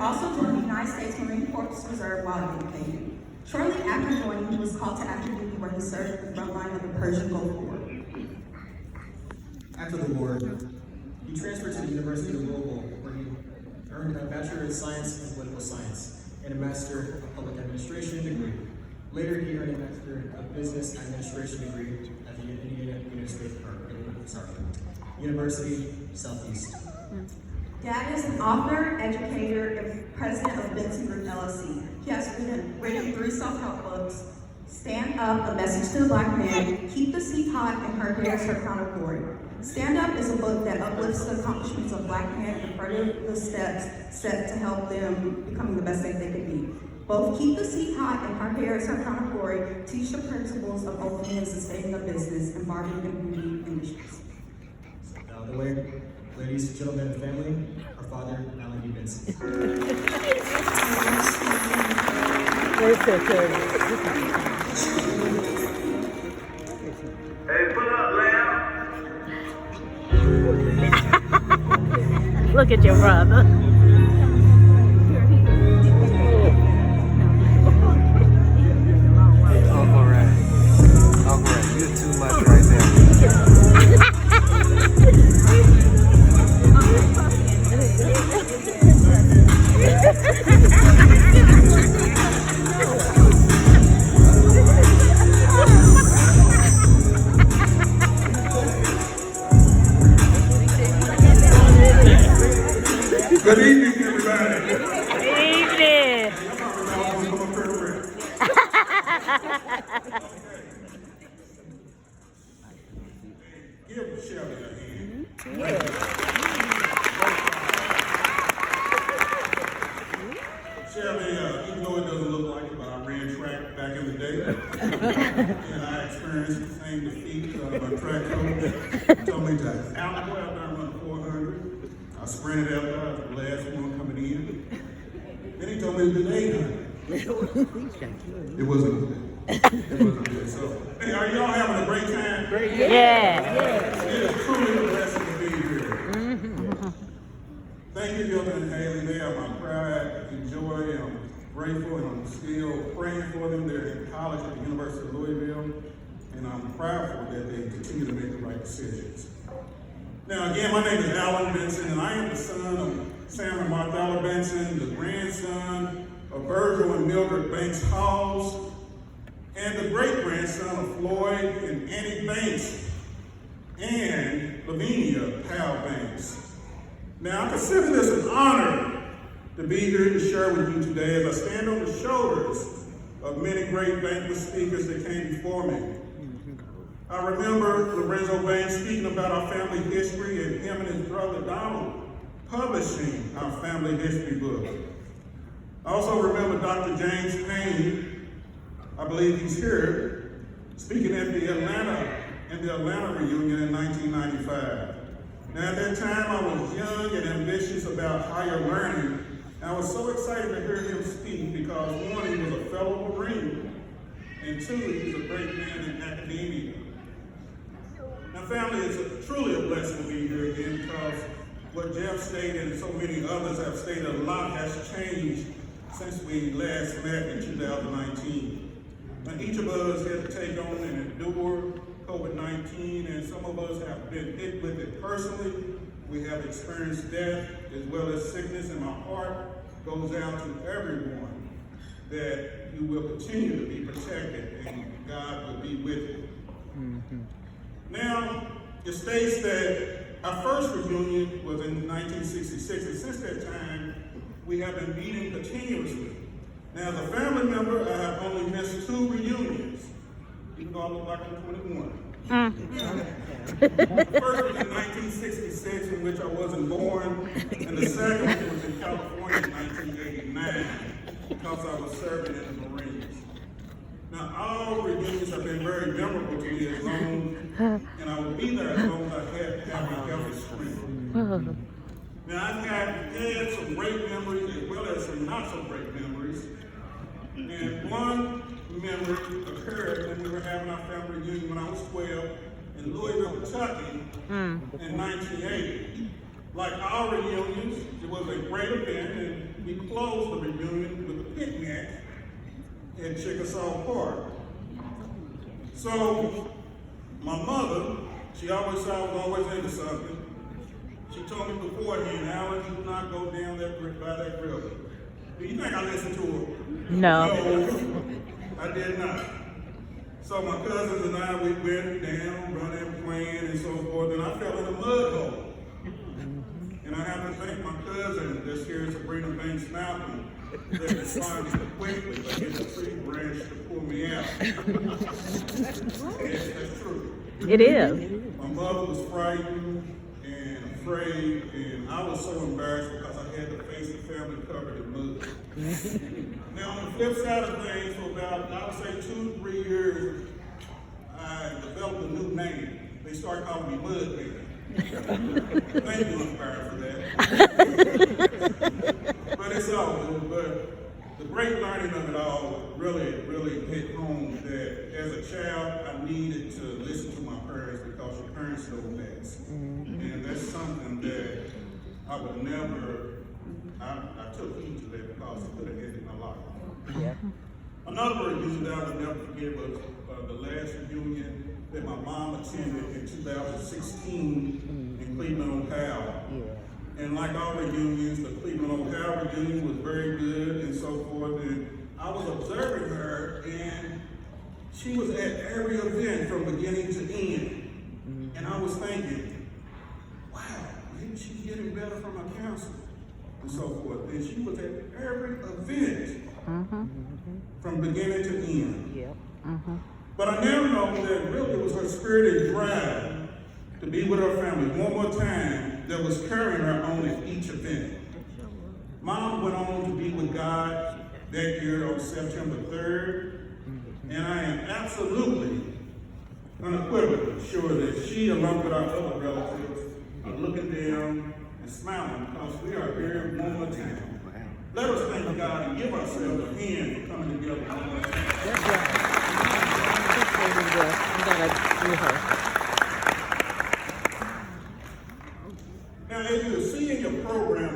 also joined the United States Marine Corps Reserve while educated. Shortly after joining, he was called to active duty where he served at the front line of the Persian Gulf War. After the war, he transferred to the University of Louisville, where he earned a Bachelor of Science in Political Science and a Master of Public Administration degree. Later, he earned a Master of Business Administration degree at the University Southeast. Dad is an author, educator, and president of Benson Group LLC. He has written 3 self-help books: Stand Up, A Message to the Black Man, Keep the Seat Hot, and Her Hair is Her Crown of Glory. Stand Up is a book that uplifts the accomplishments of Black men and further the steps set to help them becoming the best they could be. Both Keep the Seat Hot and Her Hair is Her Crown of Glory teach the principles of opening and sustaining a business and bargaining and beauty industries. Out of the way, ladies, gentlemen, and family, our father, Alan D. Benson. Hey, pull up, lamb. Look at your brother. Alright, you're too much right there. Good evening, everybody. Evening. Give Shelly a hand. Shelly, even though it doesn't look like it, but I ran track back in the day. And I experienced the same defeat. My track coach told me to out there run 400. I sprinted out there, I was the last one coming in. Then he told me to do 800. It wasn't good. It wasn't good. So, hey, are y'all having a great time? Yeah. It is truly a blessing to be here. Thank you, Hilda and Haley. They are my pride and joy, and I'm grateful, and I'm still praying for them. They're in college at the University of Louisville, and I'm proud for that they continue to make the right decisions. Now, again, my name is Alan Benson, and I am the son of Sam and Martha Benson, the grandson of Virgil and Mildred Banks Halls, and the great-grandson of Floyd and Annie Banks, and Lavinia Powell Banks. Now, I consider this an honor to be here to share with you today as I stand on the shoulders of many great banquet speakers that came before me. I remember Lorenzo Banks speaking about our family history and him and his brother Donald publishing our family history book. I also remember Dr. James Payne, I believe he's here, speaking at the Atlanta reunion in 1995. Now at that time I was young and ambitious about higher learning. And I was so excited to hear him speak because 1, he was a fellow Marine, and 2, he was a great man in academia. Now family, it's truly a blessing to be here again because what Jeff stated and so many others have stated, a lot has changed since we last met in 2019. Now each of us had to take on and endure COVID-19, and some of us have been hit with it personally. We have experienced death as well as sickness, and my heart goes out to everyone that you will continue to be protected and God will be with you. Now, it states that our first reunion was in 1966, and since that time, we have been meeting continuously. Now, as a family member, I have only missed 2 reunions, even though I look like I'm 21. The first was in 1966, in which I wasn't born, and the second was in California in 1989, because I was serving in the Marines. Now, all reunions have been very memorable to me as long, and I will be there as long as I have my health and strength. Now, I've had some great memories as well as some not so great memories. And one memory occurred when we were having our family reunion when I was 12 in Louisville, Kentucky in 1980. Like our reunions, it was a great event, and we closed the reunion with a picnic at Chickasaw Park. So, my mother, she always said I was always into something. She told me beforehand, Alan, do not go down by that river. Do you think I listened to her? No. I did not. So my cousins and I, we went down, running, playing, and so forth, and I fell in a mud hole. And I have to thank my cousin that's here at Sabrina Banks Mountain that responded quickly to get a tree branch to pull me out. Yes, that's true. It is. My mother was frightened and afraid, and I was so embarrassed because I had to face the family covered in mud. Now, on the flip side of things, for about, I would say 2 to 3 years, I developed a new name. They started calling me Mud Man. Thank you, umpire, for that. But it's all good. But the great learning of it all really hit home that as a child, I needed to listen to my parents because your parents know best. And that's something that I would never, I took heed to that because it could have ended my life. Yeah. Another reunion that I would never forget was the last reunion that my mom attended in 2016 in Cleveland, Ohio. Yeah. And like all reunions, the Cleveland, Ohio reunion was very good and so forth. And I was observing her, and she was at every event from beginning to end. And I was thinking, wow, isn't she getting better from her counselor? And so forth. And she was at every event from beginning to end. Yep. But I now know that really it was her spirit and drive to be with her family one more time that was carrying her on at each event. Mom went on to be with God that year on September 3rd, and I am absolutely unequivocally sure that she, along with our other relatives, are looking down and smiling because we are here one more time. Let us thank God and give ourselves a hand for coming together one more time. That's right. I'm gonna do her. Now, as you see in your program,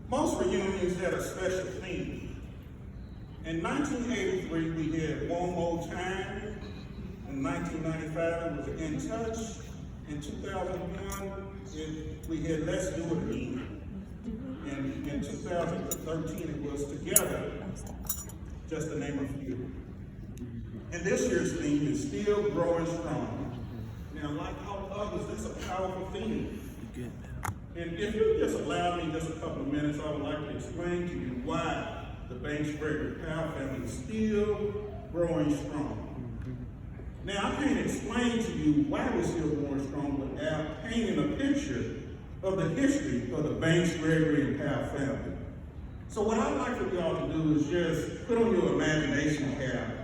most reunions had a special theme. In 1983, we had One More Time. In 1995, it was In Touch. In 2001, we had Let's Do It Again. And in 2013, it was Together, just to name a few. And this year's theme is Still Growing Strong. Now, like all others, this is a powerful theme. And if you just allow me just a couple of minutes, I would like to explain to you why the Banks Gregory Powell family is still growing strong. Now, I can't explain to you why we're still growing strong without painting a picture of the history of the Banks, Gregory, and Powell family. So what I'd like for y'all to do is just put on your imagination cap,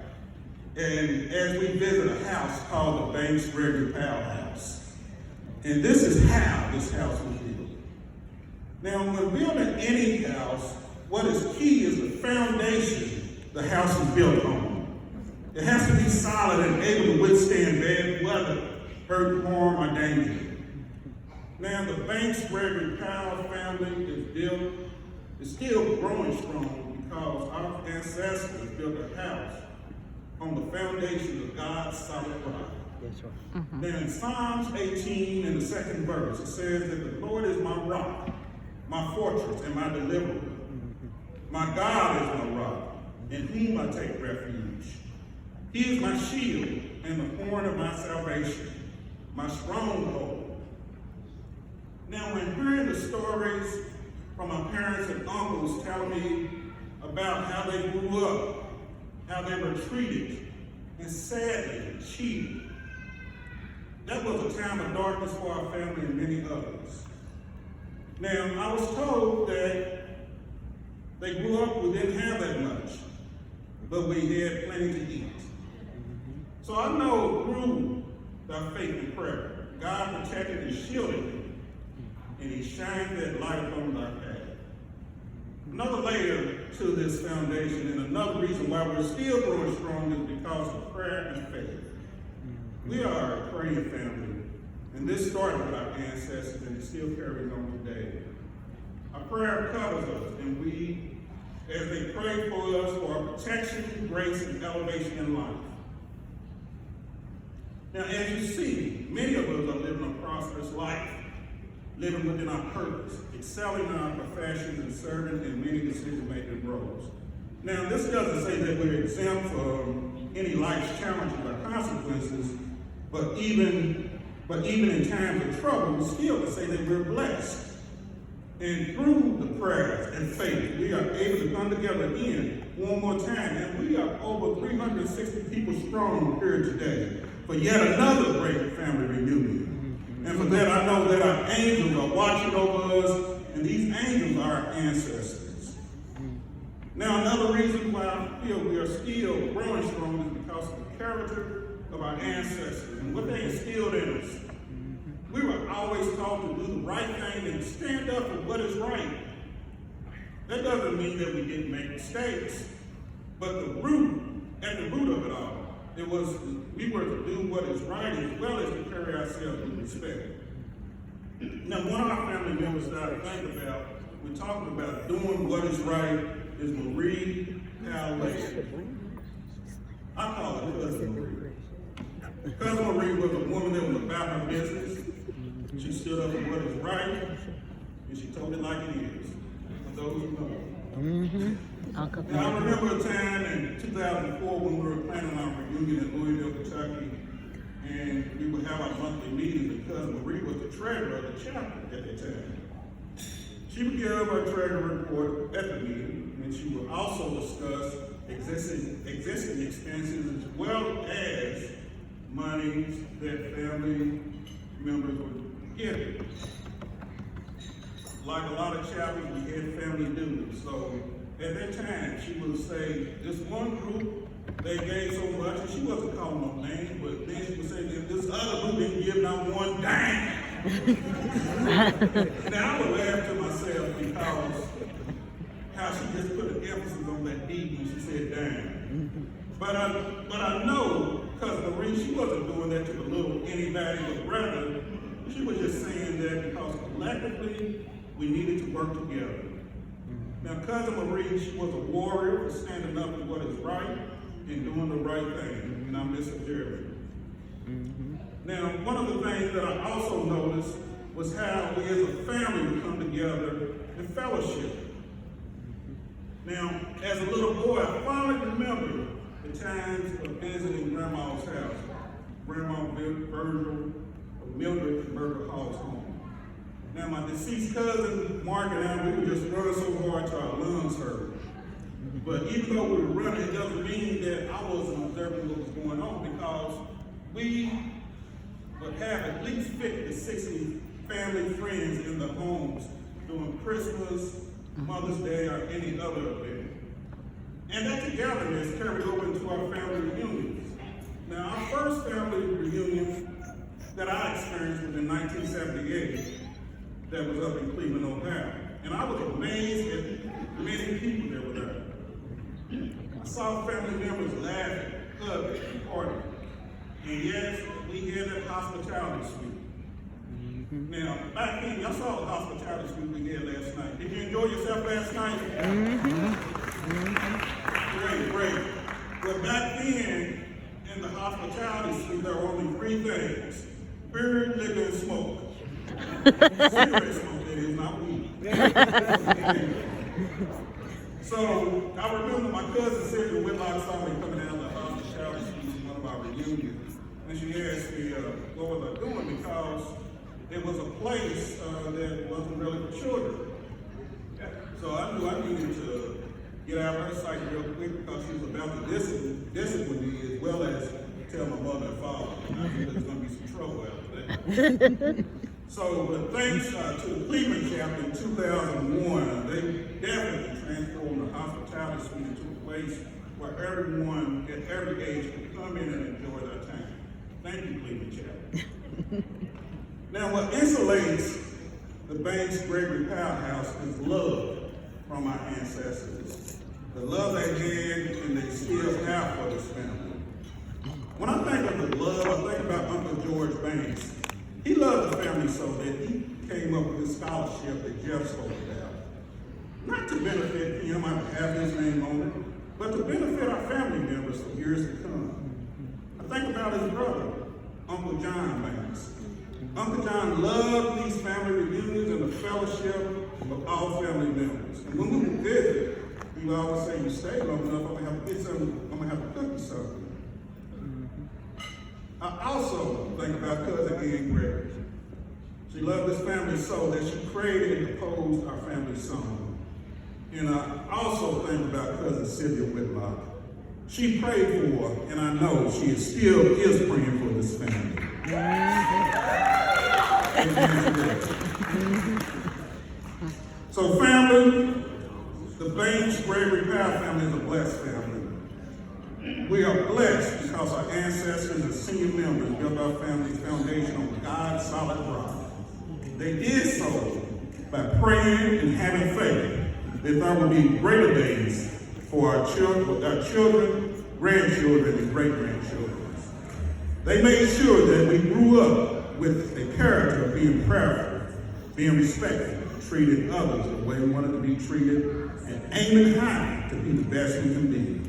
and as we visit a house called the Banks, Gregory, Powell house. And this is how this house was built. Now, when building any house, what is key is the foundation the house is built on. It has to be solid and able to withstand bad weather, hurt, harm, or danger. Now, the Banks, Gregory, Powell family is still growing strong because our ancestors built a house on the foundation of God's solid rock. That's right. Now, in Psalms 18, in the 2nd verse, it says that the Lord is my rock, my fortress, and my deliverer. My God is my rock, in whom I take refuge. He is my shield and the horn of my salvation, my stronghold. Now, when hearing the stories from my parents and uncles telling me about how they grew up, how they were treated, and sadly cheated, that was a time of darkness for our family and many others. Now, I was told that they grew up, we didn't have that much, but we had plenty to eat. So I know through our faith and prayer, God protected and shielded them, and He shined that light upon our path. Another layer to this foundation, and another reason why we're still growing strong, is because of prayer and faith. We are a praying family, And this started with our ancestors and it still carries on today. Our prayer covers us, and we, as they pray for us for our protection, grace, and elevation in life. Now, as you see, many of us are living a prosperous life, living within our purpose, excelling in our professions, and serving in many decision-making roles. Now, this doesn't say that we're exempt from any life's challenges or consequences, but even in times of trouble, we still can say that we're blessed. And through the prayers and faith, we are able to come together again one more time. And we are over 360 people strong here today for yet another great family reunion. And for that, I know that our angels are watching over us, and these angels are our ancestors. Now, another reason why I feel we are still growing strong is because of the character of our ancestors and what they instilled in us. We were always taught to do the right thing and stand up for what is right. That doesn't mean that we didn't make mistakes, but at the root of it all, it was we were to do what is right as well as to carry ourselves with respect. Now, one of our family members that I think about, we're talking about doing what is right, is Marie Powell. I call her Cousin Marie. Cousin Marie was a woman that was about her business. She stood up for what is right, and she told it like it is. For those who know. Now, I remember a time in 2004 when we were planning our reunion in Louisville, Kentucky, and we would have our monthly meetings, and Cousin Marie was the treasurer of the chapter at the time. She would give her treasurer report at the meeting, and she would also discuss existing expenses as well as monies that family members would give. Like a lot of chapters, we had family dues. So at that time, she would say, this one group, they gave so much, and she wasn't calling no names, but then she would say that this other group didn't give not one dime. Now I would laugh to myself because how she just put an emphasis on that D when she said dime. But I know, because Marie, she wasn't doing that to belittle anybody, but rather, she was just saying that because collectively, we needed to work together. Now, Cousin Marie, she was a warrior for standing up for what is right and doing the right thing, and I miss her dearly. Now, one of the things that I also noticed was how we as a family would come together in fellowship. Now, as a little boy, I finally remember the times of visiting Grandma's house, Grandma Virgil, Mildred, and Berger Hall's home. Now, my deceased cousin, Mark, and I, we were just running so hard till our lungs hurt. But even though we were running, it doesn't mean that I wasn't observing what was going on, because we would have at least 50 to 60 family friends in the homes during Christmas, Mother's Day, or any other event. And that togetherness carried over into our family reunions. Now, our first family reunion that I experienced was in 1978. That was up in Cleveland, Ohio. And I was amazed at many people that were there. I saw family members laughing, hugging, and partying. And yes, we had that hospitality suite. Now, back then, y'all saw the hospitality suite we had last night. Did you enjoy yourself last night? Great. But back then, in the hospitality suite, there were only three things: beer, liquor, and smoke. Cigarette smoke, that is, not weed. So I remember my cousin Sylvia Whitlock saw me coming down the hospitality suite in one of our reunions, and she asked me what was I doing, because it was a place that wasn't really for children. So I knew I needed to get out of her sight real quick, because she was about to discipline me as well as tell my mother and father. And I knew there was going to be some trouble after that. So, but thanks to the Cleveland chapter in 2001, they definitely transformed the hospitality suite into a place where everyone at every age could come in and enjoy their time. Thank you, Cleveland chapter. Now, what insulates the Banks Gregory Powell house is love from our ancestors. The love they had and they still have for this family. When I think of the love, I think about Uncle George Banks. He loved the family so that he came up with this scholarship that Jeff spoke about. Not to benefit him, I have his name on it, but to benefit our family members for years to come. I think about his brother, Uncle John Banks. Uncle John loved these family reunions and the fellowship of all family members. And when we would visit, he would always say, "You stay long enough, I'm gonna have to get something, I'm gonna have to cook you something." I also think about cousin Ann Gregory. She loved this family so that she created and composed our family song. And I also think about cousin Sylvia Whitlock. She prayed for, and I know she still is praying for this family. So family, the Banks, Gregory, Powell family is a blessed family. We are blessed because our ancestors and senior members built our family's foundation on God's solid rock. They did so by praying and having faith that there will be greater days for our children, grandchildren, and great-grandchildren. They made sure that we grew up with a character of being prayerful, being respectful, treating others the way we wanted to be treated, and aiming high to be the best we can be.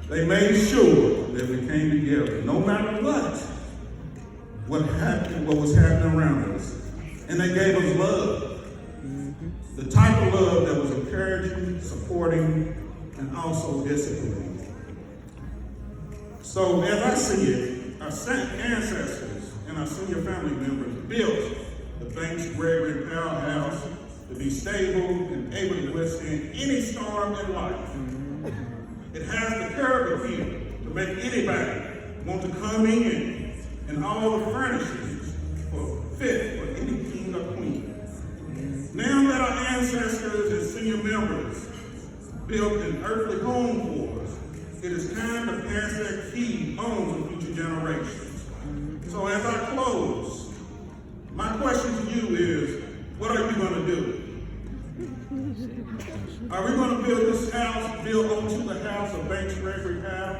They made sure that we came together, no matter what was happening around us. And they gave us love. The type of love that was encouraging, supporting, and also disciplining. So as I see it, our ancestors and our senior family members built the Banks, Gregory, and Powell house to be stable and able to withstand any storm in life. It has the character appeal to make anybody want to come in, and all the furnishings fit for any king or queen. Now that our ancestors and senior members built an earthly home for us, it is time to pass that key on to future generations. So as I close, my question to you is, what are you going to do? Are we going to build this house, build onto the house of Banks, Gregory, Powell?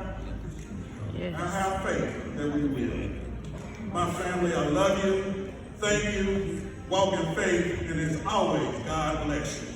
Yes. I have faith that we will. My family, I love you. Thank you. Walk in faith, and as always, God bless you.